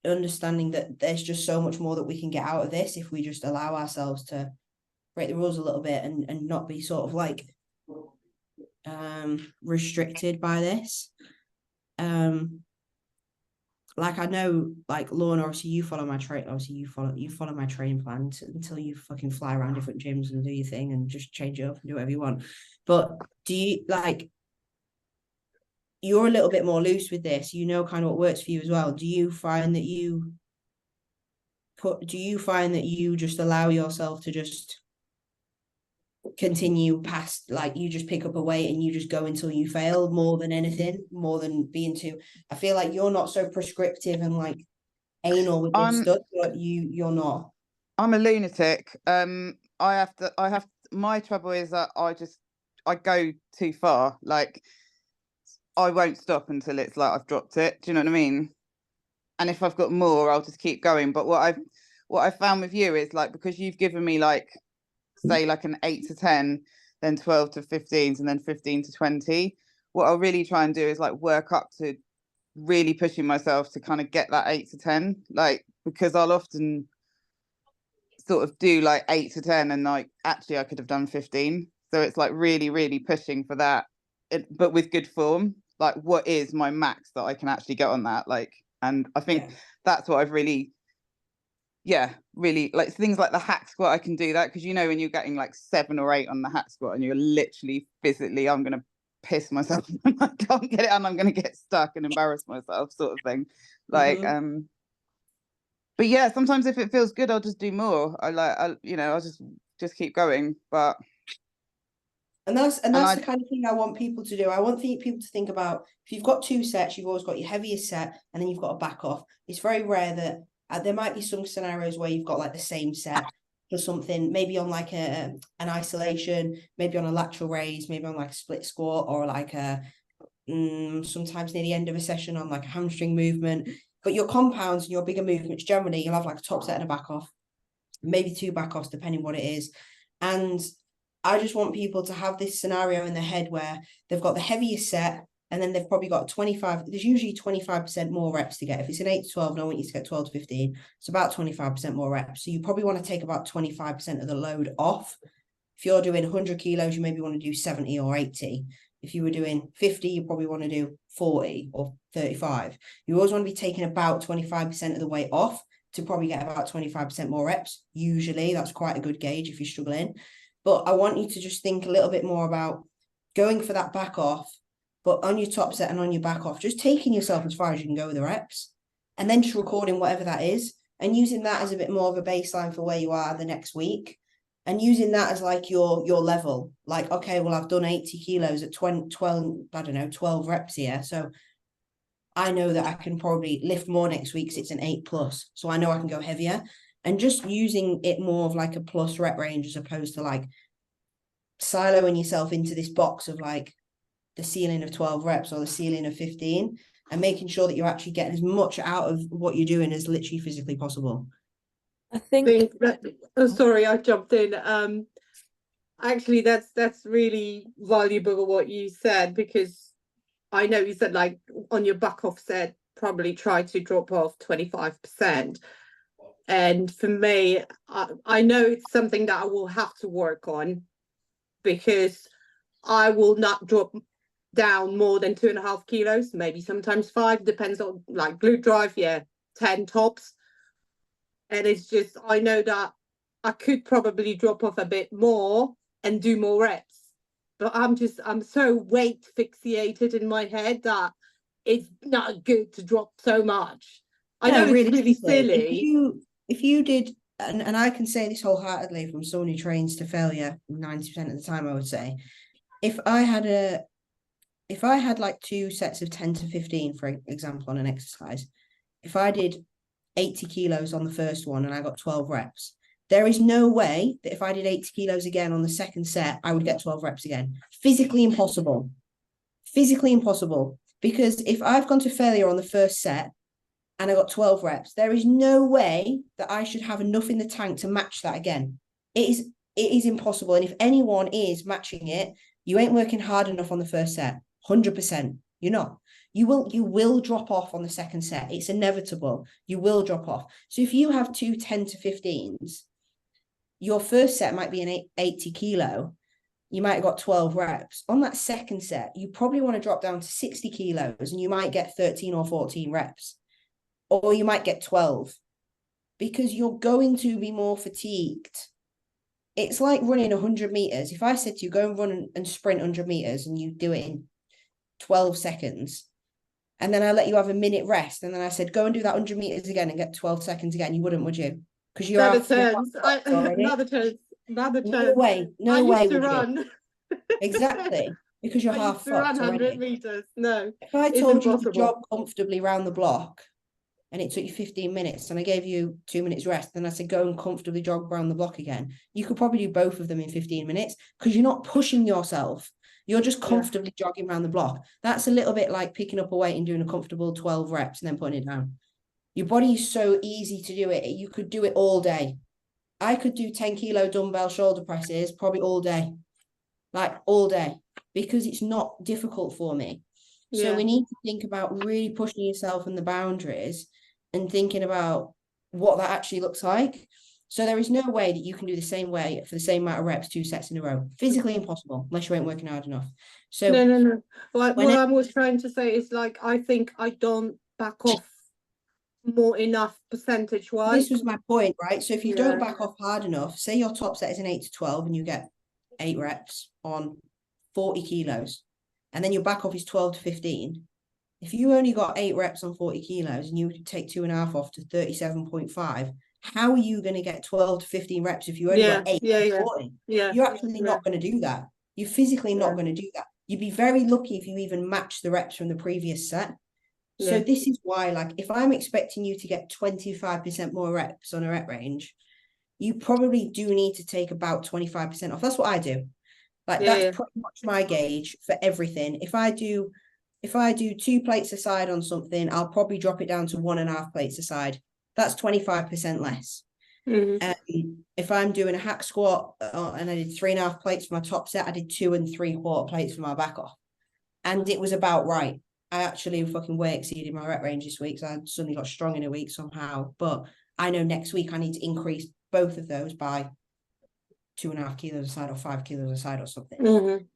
understanding that there's just so much more that we can get out of this if we just allow ourselves to break the rules a little bit and not be sort of like restricted by this. Like, I know, like, Lorna, obviously you follow my training plan until you fucking fly around different gyms and do your thing and just change it up and do whatever you want. But do you, like, you're a little bit more loose with this, kind of what works for you as well. Do you find that you just allow yourself to just continue past, like, you just pick up a weight and you just go until you fail, more than anything, more than being too, I feel like you're not so prescriptive and like anal with this stuff, but you're not. I'm a lunatic. My trouble is that I go too far. Like, I won't stop until it's like I've dropped it. Do you know what I mean? And if I've got more, I'll just keep going. But what I've found with you is, like, because you've given me, like, say like an 8 to 10, then 12 to 15s, and then 15 to 20. What I'll really try and do is like work up to really pushing myself to kind of get that 8 to 10, like, because I'll often sort of do like 8 to 10 and like actually I could have done 15. So it's like really, really pushing for that, but with good form. Like, what is my max that I can actually get on that? Like, and I think that's what I've really like. Things like the hack squat, I can do that because when you're getting like 7 or 8 on the hack squat and you're literally physically, I'm gonna piss myself I can't get it and I'm gonna get stuck and embarrass myself, sort of thing. Like, but yeah, sometimes if it feels good, I'll just do more. I'll just keep going. But and that's the kind of thing I want people to do. I want people to think about, if you've got 2 sets, you've always got your heaviest set and then you've got a back off. It's very rare that there might be some scenarios where you've got like the same set for something, maybe on like an isolation, maybe on a lateral raise, maybe on like a split squat, or like sometimes near the end of a session on like a hamstring movement. But your compounds and your bigger movements, generally you'll have like a top set and a back off, maybe 2 back offs, depending what it is. And I just want people to have this scenario in their head where they've got the heaviest set, and then they've probably got 25, there's usually 25% more reps to get. If it's an 8 to 12, and I want you to get 12 to 15, it's about 25% more reps. So you probably want to take about 25% of the load off. If you're doing 100 kilos, you maybe want to do 70 or 80. If you were doing 50, you probably want to do 40 or 35. You always want to be taking about 25% of the weight off to probably get about 25% more reps. Usually that's quite a good gauge if you're struggling. But I want you to just think a little bit more about going for that back off, but on your top set and on your back off, just taking yourself as far as you can go with the reps, and then just recording whatever that is, and using that as a bit more of a baseline for where you are the next week, and using that as like your level. Like, okay, well, I've done 80 kilos at 12 reps here. So I know that I can probably lift more next week because it's an 8 plus. So I know I can go heavier. And just using it more of like a plus rep range, as opposed to like siloing yourself into this box of like the ceiling of 12 reps or the ceiling of 15, and making sure that you're actually getting as much out of what you're doing as literally physically possible. I think sorry, I jumped in. actually, that's really valuable what you said, because I know you said like on your back off set, probably try to drop off 25%. And for me, I know it's something that I will have to work on, because I will not drop down more than 2.5 kilos, maybe sometimes 5, depends on like glute drive, yeah, 10 tops. And it's just, I know that I could probably drop off a bit more and do more reps. But I'm so weight fixated in my head that it's not good to drop so much. I know it's really silly. If you did, and I can say this wholeheartedly from someone who trains to failure 90% of the time, I would say, if I had like 2 sets of 10 to 15, for example, on an exercise, if I did 80 kilos on the first one and I got 12 reps, there is no way that if I did 80 kilos again on the second set, I would get 12 reps again. Physically impossible. Physically impossible. Because if I've gone to failure on the first set and I got 12 reps, there is no way that I should have enough in the tank to match that again. It is impossible. And if anyone is matching it, you ain't working hard enough on the first set. 100%. You're not. You will drop off on the second set. It's inevitable. You will drop off. So if you have 2 10 to 15s, your first set might be an 80 kilo. You might have got 12 reps. On that second set, you probably want to drop down to 60 kilos and you might get 13 or 14 reps. Or you might get 12, because you're going to be more fatigued. It's like running 100 meters. If I said to you, go and run and sprint 100 meters and you do it in 12 seconds, and then I let you have a minute rest, and then I said, go and do that 100 meters again and get 12 seconds again, you wouldn't, would you? Because you're Another turns. Another turns. No way. No way used to would run. you. Exactly. Because you're I half used to run fucked 100 already. meters. No, If I it's told you to impossible. jog comfortably around the block and it took you 15 minutes and I gave you 2 minutes rest, then I said, go and comfortably jog around the block again, you could probably do both of them in 15 minutes because you're not pushing yourself. You're just comfortably jogging around the block. That's a little bit like picking up a weight and doing a comfortable 12 reps and then putting it down. Your body is so easy to do it. You could do it all day. I could do 10 kilo dumbbell shoulder presses probably all day, like all day, because it's not difficult for me. So we need to think about really pushing yourself in the boundaries and thinking about what that actually looks like. So there is no way that you can do the same way for the same amount of reps 2 sets in a row. Physically impossible unless you ain't working hard enough. So no. What I was trying to say is, like, I think I don't back off more enough percentage wise. This was my point, right? So if you don't back off hard enough, say your top set is an 8 to 12 and you get 8 reps on 40 kilos, and then your back off is 12 to 15. If you only got 8 reps on 40 kilos and you take 2.5 off to 37.5, how are you going to get 12 to 15 reps if you only got 8 on 40? You're actually not going to do that. You're physically not going to do that. You'd be very lucky if you even match the reps from the previous set. So this is why, like, if I'm expecting you to get 25% more reps on a rep range, you probably do need to take about 25% off. That's what I do. Like, that's pretty much my gauge for everything. If I do 2 plates aside on something, I'll probably drop it down to 1.5 plates aside. That's 25% less. If I'm doing a hack squat and I did 3.5 plates for my top set, I did 2 3/4 plates for my back off. And it was about right. I actually fucking way exceeded my rep range this week. So I suddenly got strong in a week somehow. But I know next week I need to increase both of those by 2.5 kilos aside or 5 kilos aside or something.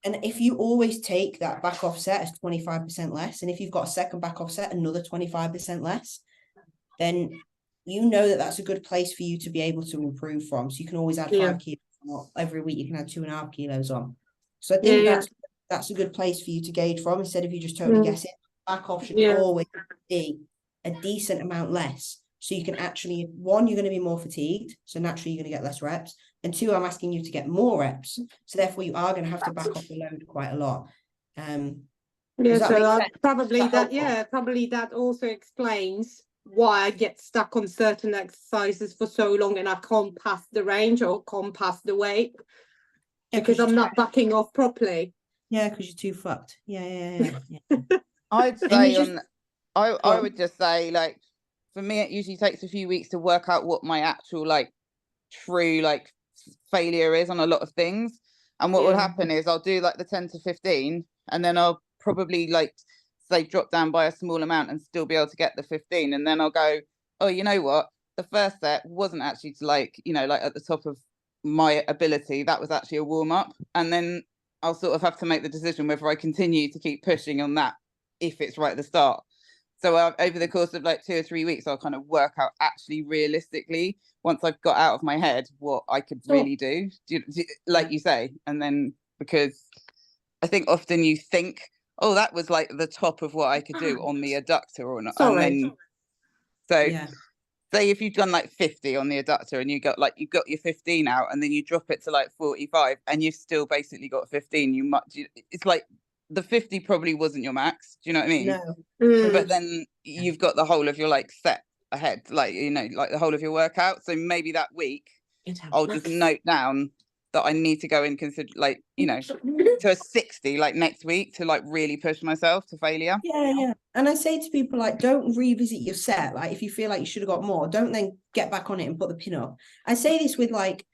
And if you always take that back off set as 25% less, and if you've got a second back off set, another 25% less, then you know that that's a good place for you to be able to improve from. So you can always add 5 kilos on. Every week you can add 2.5 kilos on. So I think that's a good place for you to gauge from, instead of you just totally guessing. Back off should always be a decent amount less. So you can actually, 1, you're going to be more fatigued. So naturally you're going to get less reps. And 2, I'm asking you to get more reps. So therefore you are going to have to back off the load quite a lot. Probably that also explains why I get stuck on certain exercises for so long and I can't pass the range or can't pass the weight because I'm not backing off properly. Yeah, because you're too fucked. Yeah. I'd say I would just say, like, for me, it usually takes a few weeks to work out what my actual, like, true, like, failure is on a lot of things. And what will happen is I'll do like the 10 to 15, and then I'll probably like say drop down by a small amount and still be able to get the 15. And then I'll go, oh, you know what? The first set wasn't actually to like, you know, like at the top of my ability. That was actually a warm up. And then I'll sort of have to make the decision whether I continue to keep pushing on that if it's right at the start. So over the course of like 2 or 3 weeks, I'll kind of work out actually realistically, once I've got out of my head what I could really do, like you say. And then, because I think often you think, oh, that was like the top of what I could do on the adductor or not. Sorry. And then, so say if you've done like 50 on the adductor and you got your 15 out, and then you drop it to like 45 and you've still basically got 15, it's like the 50 probably wasn't your max. Do you know what I mean? No. But then you've got the whole of your like set ahead, like, you know, like the whole of your workout. So maybe that week I'll just note down that I need to go and consider, like, you know, to a 60 like next week to like really push myself to failure. Yeah. And I say to people, like, don't revisit your set. Like, if you feel like you should have got more, don't then get back on it and put the pin up. I say this with like,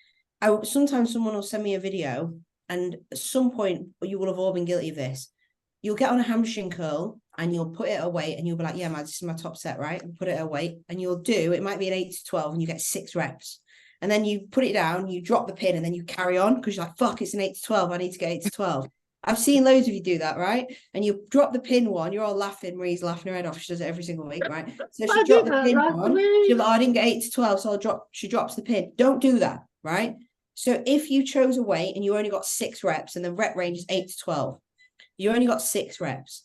sometimes someone will send me a video, and at some point you will have all been guilty of this. You'll get on a hamstring curl and you'll put it away and you'll be like, yeah, man, this is my top set, right? And put it away, and you'll do, it might be an 8 to 12 and you get 6 reps. And then you put it down, you drop the pin, and then you carry on because you're like, fuck, it's an 8 to 12. I need to get 8 to 12. I've seen loads of you do that, right? And you drop the pin one, you're all laughing. Marie's laughing her head off. She does it every single week, right? So she dropped the pin one. She's like, oh, I didn't get 8 to 12, so she drops the pin. Don't do that, right? So if you chose a weight and you only got 6 reps and the rep range is 8 to 12, you only got 6 reps.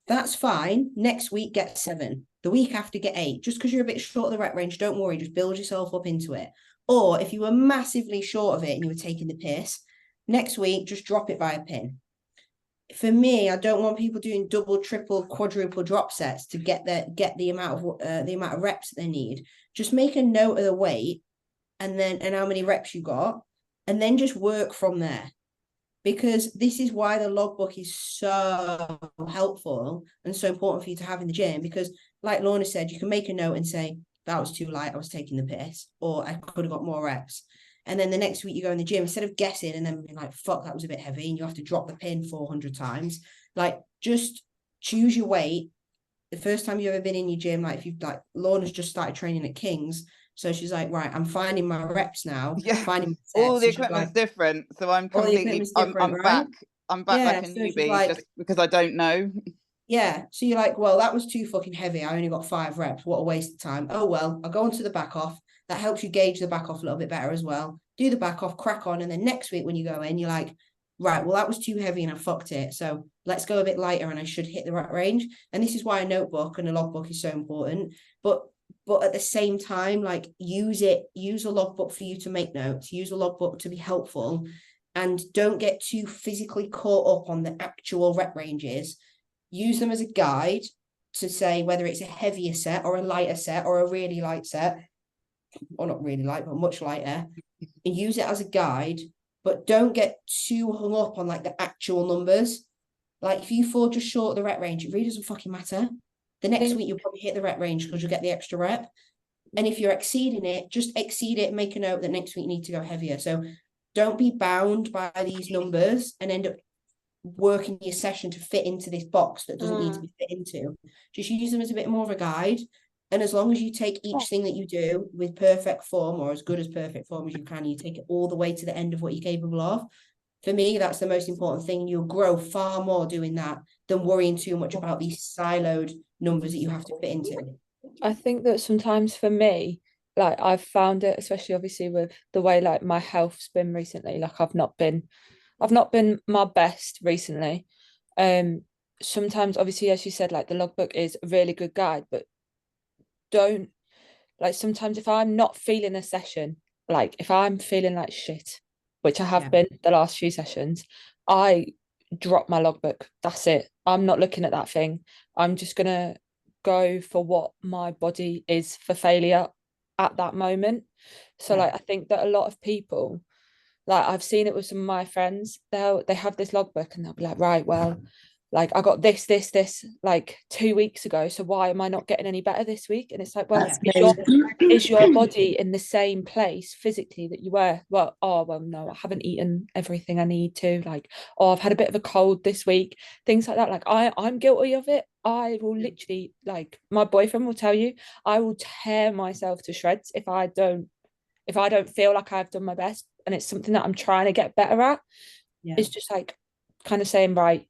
That's fine. Next week, get 7. The week after, get 8. Just because you're a bit short of the rep range, don't worry. Just build yourself up into it. Or if you were massively short of it and you were taking the piss, next week, just drop it by a pin. For me, I don't want people doing double, triple, quadruple drop sets to get the amount of reps that they need. Just make a note of the weight and how many reps you got, and then just work from there. Because this is why the logbook is so helpful and so important for you to have in the gym. Because like Lorna said, you can make a note and say, that was too light, I was taking the piss, or I could have got more reps. And then the next week you go in the gym, instead of guessing and then being like, fuck, that was a bit heavy, and you have to drop the pin 400 times, like, just choose your weight. The first time you've ever been in your gym, like, if you've, like, Lorna's just started training at King's, so she's like, right, I'm finding my reps now. Finding all the equipment's different, so I'm completely I'm right? back like a newbie, like, just because I don't know. Yeah, so you're like, well, that was too fucking heavy, I only got 5 reps, what a waste of time. Oh well, I'll go on to the back off. That helps you gauge the back off a little bit better as well. Do the back off, crack on, and then next week when you go in, you're like, right, well, that was too heavy and I fucked it, so let's go a bit lighter and I should hit the right range. And this is why a notebook and a logbook is so important. But at the same time, like, use a logbook for you to make notes, use a logbook to be helpful, and don't get too physically caught up on the actual rep ranges. Use them as a guide to say whether it's a heavier set or a lighter set or a really light set, or not really light, but much lighter, and use it as a guide, but don't get too hung up on like the actual numbers. Like, if you fall just short of the rep range, it really doesn't fucking matter. The next week you'll probably hit the rep range because you'll get the extra rep. And if you're exceeding it, just exceed it, make a note that next week you need to go heavier. So don't be bound by these numbers and end up working your session to fit into this box that doesn't need to be fit into. Just use them as a bit more of a guide. And as long as you take each thing that you do with perfect form, or as good as perfect form as you can, you take it all the way to the end of what you're capable of. For me, that's the most important thing. You'll grow far more doing that than worrying too much about these siloed numbers that you have to fit into. I think that sometimes for me, like, I've found it, especially obviously with the way like my health's been recently, like I've not been my best recently. Sometimes obviously, as you said, like the logbook is a really good guide, but don't, like, sometimes if I'm not feeling a session, like if I'm feeling like shit, which I have been the last few sessions, I drop my logbook. That's it. I'm not looking at that thing. I'm just gonna go for what my body is for failure at that moment. So like, I think that a lot of people, like, I've seen it with some of my friends, they have this logbook and they'll be like, right, well, like I got this like 2 weeks ago, so why am I not getting any better this week? And it's like, well, is your body in the same place physically that you were? Well, oh well, no, I haven't eaten everything I need to, like, oh, I've had a bit of a cold this week, things like that. Like I'm guilty of it. I will literally, like, my boyfriend will tell you, I will tear myself to shreds if I don't feel like I've done my best. And it's something that I'm trying to get better at. It's just like kind of saying, right,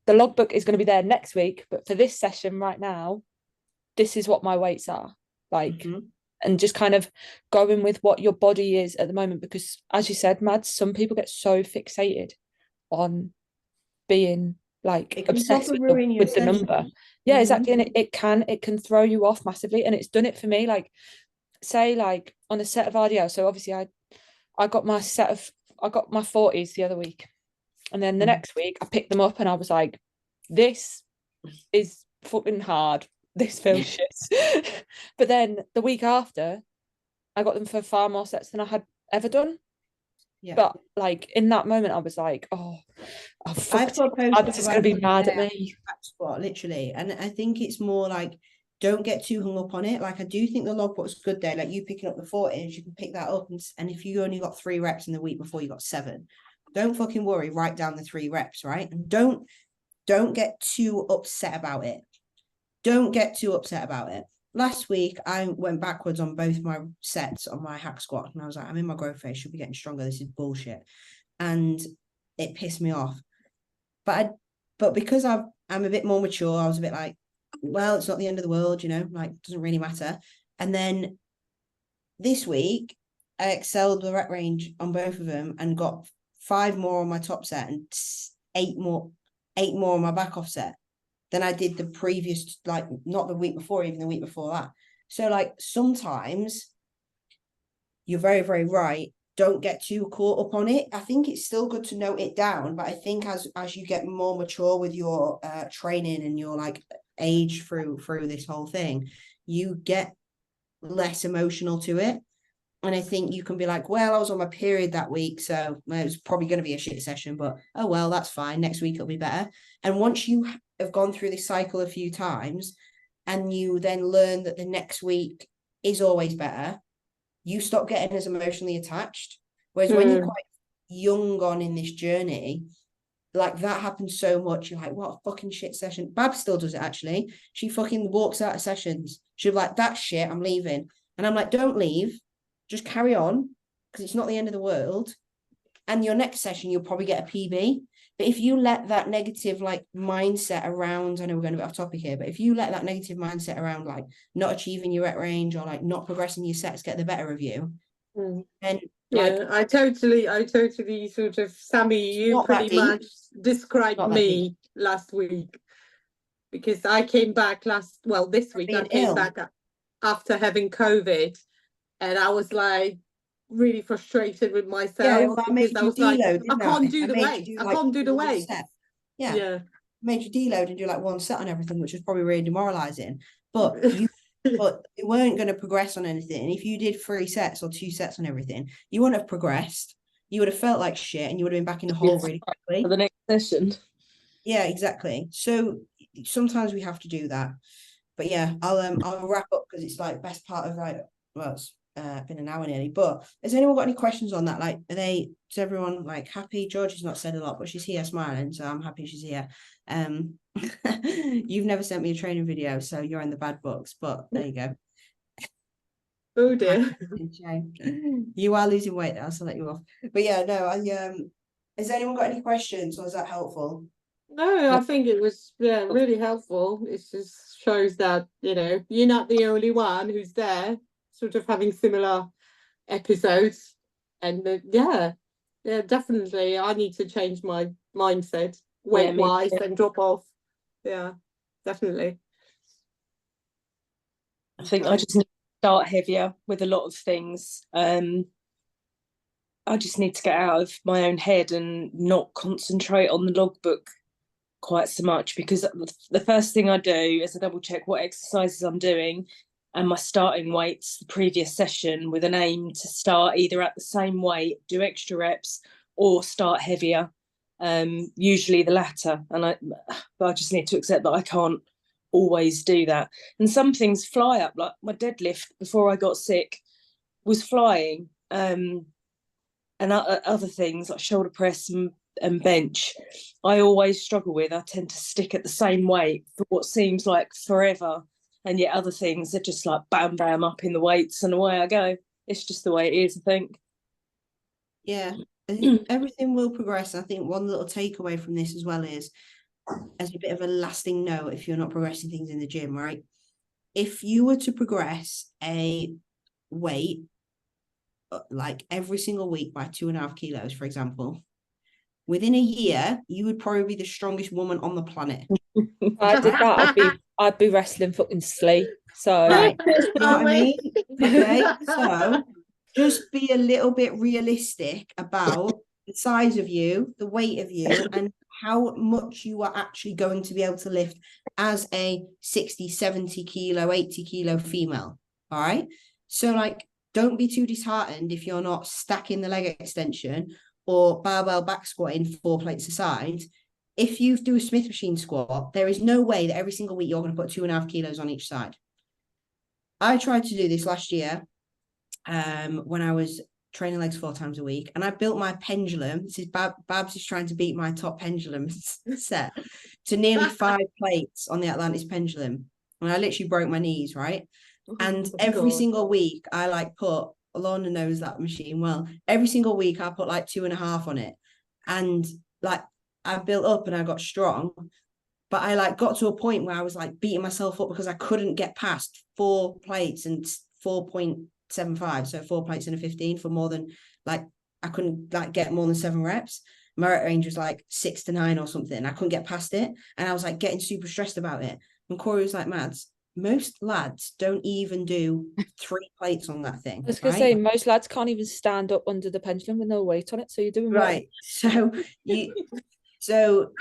the logbook is going to be there next week, but for this session right now, this is what my weights are, like, and just kind of going with what your body is at the moment. Because as you said, Mads, some people get so fixated on being like obsessed with the number. Yeah, exactly. And it can throw you off massively. And it's done it for me. Like, say, like on a set of RDL. So obviously I got my 40s the other week. And then the next week I picked them up and I was like, this is fucking hard. This feels shit. But then the week after, I got them for far more sets than I had ever done. Yeah. But like in that moment, I was like, oh fuck, this is going to be mad at me. Squat, literally. And I think it's more like, don't get too hung up on it. Like, I do think the logbook's good there. Like, you picking up the 40s, you can pick that up. And if you only got 3 reps in the week before, you got 7. Don't fucking worry. Write down the 3 reps, right? And don't get too upset about it. Don't get too upset about it. Last week, I went backwards on both my sets on my hack squat. And I was like, I'm in my growth phase. Should be getting stronger. This is bullshit. And it pissed me off. But because I'm a bit more mature, I was a bit like, well, it's not the end of the world, you know, like, it doesn't really matter. And then this week, I excelled the rep range on both of them and got 5 more on my top set and 8 more on my back off set than I did the previous, like, not the week before, even the week before that. So, like, sometimes you're very, very right. Don't get too caught up on it. I think it's still good to note it down, but I think as you get more mature with your training and your like age through this whole thing, you get less emotional to it. And I think you can be like, well, I was on my period that week, so it was probably going to be a shit session, but oh well, that's fine. Next week it'll be better. And once you have gone through this cycle a few times and you then learn that the next week is always better, you stop getting as emotionally attached. Whereas when you're quite young on in this journey, like, that happens so much. You're like, what a fucking shit session. Bab still does it, actually. She fucking walks out of sessions. She'll be like, that's shit, I'm leaving. And I'm like, don't leave. Just carry on, because it's not the end of the world. And your next session, you'll probably get a PB. But if you let that negative like mindset around, I know we're going to be off topic here, but if you let that negative mindset around like not achieving your rep range or like not progressing your sets get the better of you, then yeah, like, I totally sort of, Sammy, you pretty much described me last week, because I came back this week I came back after having COVID, and I was like really frustrated with myself, because I was like, I can't do the weight. I can't do the weight. Yeah. Made you deload and do like 1 set on everything, which was probably really demoralizing. But you weren't going to progress on anything. And if you did 3 sets or 2 sets on everything, you wouldn't have progressed. You would have felt like shit, and you would have been back in the hole really quickly for the next session. Yeah, exactly. So sometimes we have to do that. But yeah, I'll wrap up, because it's like best part of like, well, it's been an hour nearly. But has anyone got any questions on that? Like, is everyone like happy? Georgie's not said a lot, but she's here smiling, so I'm happy she's here. You've never sent me a training video, so you're in the bad books, but there you go. Oh dear. You are losing weight now, so I'll let you off. But yeah, no, has anyone got any questions, or is that helpful? No, I think it was really helpful. It just shows that, you know, you're not the only one who's there sort of having similar episodes. And yeah, definitely I need to change my mindset weight wise and drop off. Yeah, definitely. I think I just need to start heavier with a lot of things. I just need to get out of my own head and not concentrate on the logbook quite so much, because the first thing I do is I double check what exercises I'm doing and my starting weights the previous session, with an aim to start either at the same weight, do extra reps, or start heavier. usually the latter. And I just need to accept that I can't always do that. And some things fly up, like my deadlift before I got sick was flying. And other things like shoulder press and bench, I always struggle with. I tend to stick at the same weight for what seems like forever. And yet other things are just like bam, bam up in the weights and away I go. It's just the way it is, I think. Yeah, everything will progress. I think one little takeaway from this as well is, as a bit of a lasting note, if you're not progressing things in the gym, right? If you were to progress a weight like every single week by 2.5 kilos, for example, within a year, you would probably be the strongest woman on the planet. If I did that, I'd be wrestling fucking Slee. So right, you know what I mean? Okay, so just be a little bit realistic about the size of you, the weight of you, and how much you are actually going to be able to lift as a 60, 70 kilo, 80 kilo female. All right. So like, don't be too disheartened if you're not stacking the leg extension or barbell back squatting 4 plates aside. If you do a Smith machine squat, there is no way that every single week you're going to put 2.5 kilos on each side. I tried to do this last year when I was training legs 4 times a week, and I built my pendulum. This is Babs is trying to beat my top pendulum set to nearly 5 plates on the Atlantis pendulum, and I literally broke my knees, right? And every single week I like put, Lorna knows that machine well, every single week I put like 2.5 on it, and like I built up and I got strong. But I like got to a point where I was like beating myself up because I couldn't get past 4 plates and 4.75, so 4 plates and a 15 for more than, like, I couldn't like get more than 7 reps. My rep range was like 6 to 9 or something. I couldn't get past it, and I was like getting super stressed about it. And Corey was like, "Mads, most lads don't even do 3 plates on that thing." I was gonna say most lads can't even stand up under the pendulum with no weight on it. So you're doing right. So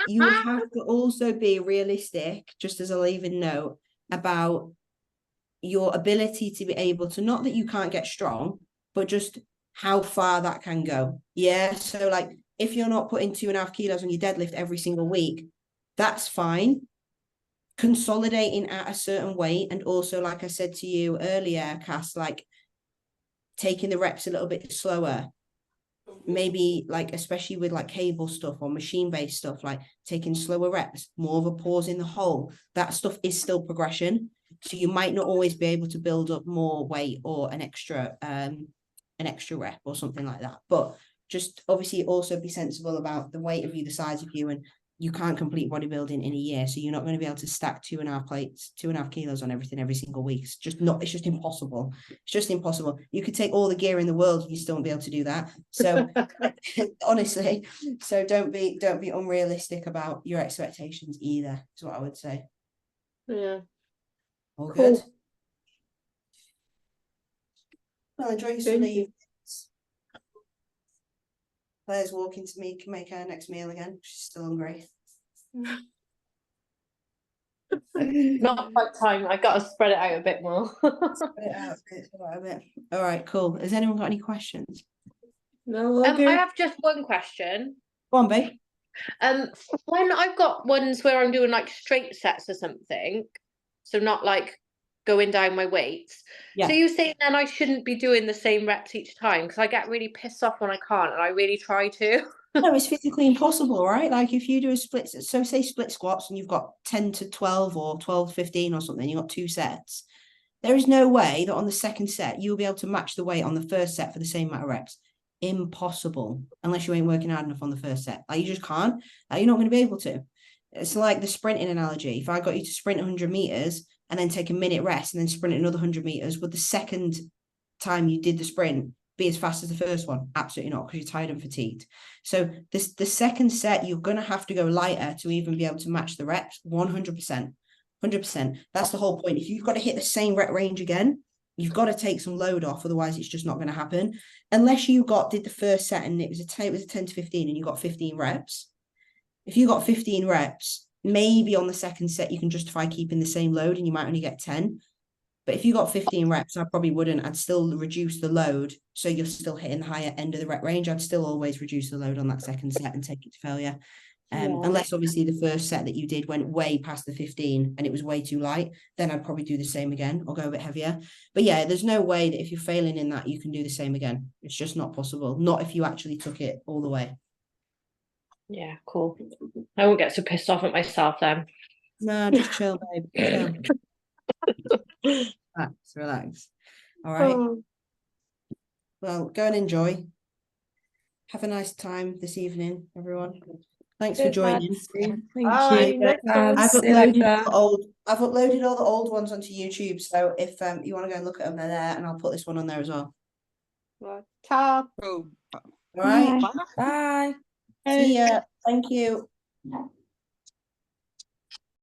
you have to also be realistic, just as a leaving note, about your ability to be able to, not that you can't get strong, but just how far that can go. Yeah. So like, if you're not putting 2.5 kilos on your deadlift every single week, that's fine. Consolidating at a certain weight, and also, like I said to you earlier, Cass, like taking the reps a little bit slower. Maybe like, especially with like cable stuff or machine based stuff, like taking slower reps, more of a pause in the hole, that stuff is still progression. So you might not always be able to build up more weight or an extra rep or something like that. But just obviously also be sensible about the weight of you, the size of you, and you can't complete bodybuilding in a year. So you're not going to be able to stack 2.5 plates, 2.5 kilos on everything every single week. It's just impossible. It's just impossible. You could take all the gear in the world and you still won't be able to do that. So honestly, so don't be unrealistic about your expectations either, is what I would say. Yeah. All good. Well, enjoy your Sunday evenings. Claire's walking to me, can make her next meal again. She's still hungry. Not quite time. I got to spread it out a bit more. Spread it out a bit. All right, cool. Has anyone got any questions? No. I have just one question. Go on, babe. When I've got ones where I'm doing like straight sets or something, so not like going down my weights. Yeah. So you saying then I shouldn't be doing the same reps each time, because I get really pissed off when I can't, and I really try to. No, it's physically impossible, right? Like if you do a split, so say split squats and you've got 10 to 12 or 12 to 15 or something, you've got 2 sets. There is no way that on the second set you'll be able to match the weight on the first set for the same amount of reps. Impossible, unless you ain't working hard enough on the first set. Like you just can't. Like, you're not going to be able to. It's like the sprinting analogy. If I got you to sprint 100 meters and then take a minute rest and then sprint another 100 meters, would the second time you did the sprint be as fast as the first one? Absolutely not, because you're tired and fatigued. So the second set, you're going to have to go lighter to even be able to match the reps. 100%. That's the whole point. If you've got to hit the same rep range again, you've got to take some load off. Otherwise, it's just not going to happen. Unless you did the first set and it was a 10 to 15 and you got 15 reps. If you got 15 reps, maybe on the second set, you can justify keeping the same load and you might only get 10. But if you got 15 reps, I probably wouldn't. I'd still reduce the load, so you're still hitting the higher end of the rep range. I'd still always reduce the load on that second set and take it to failure. Unless obviously the first set that you did went way past the 15 and it was way too light, then I'd probably do the same again or go a bit heavier. But yeah, there's no way that if you're failing in that, you can do the same again. It's just not possible. Not if you actually took it all the way. Yeah, cool. I won't get so pissed off at myself then. No, just chill, babe. Chill. Relax. All right. Oh. Well, go and enjoy. Have a nice time this evening, everyone. Thanks for joining. Thank Bye. you. Next time. I've See you uploaded later. I've uploaded all the old ones onto YouTube. So if you want to go and look at them, they're there, and I'll put this one on there as well. Ta. Cool. All right. Bye. Bye. See ya. Thank you.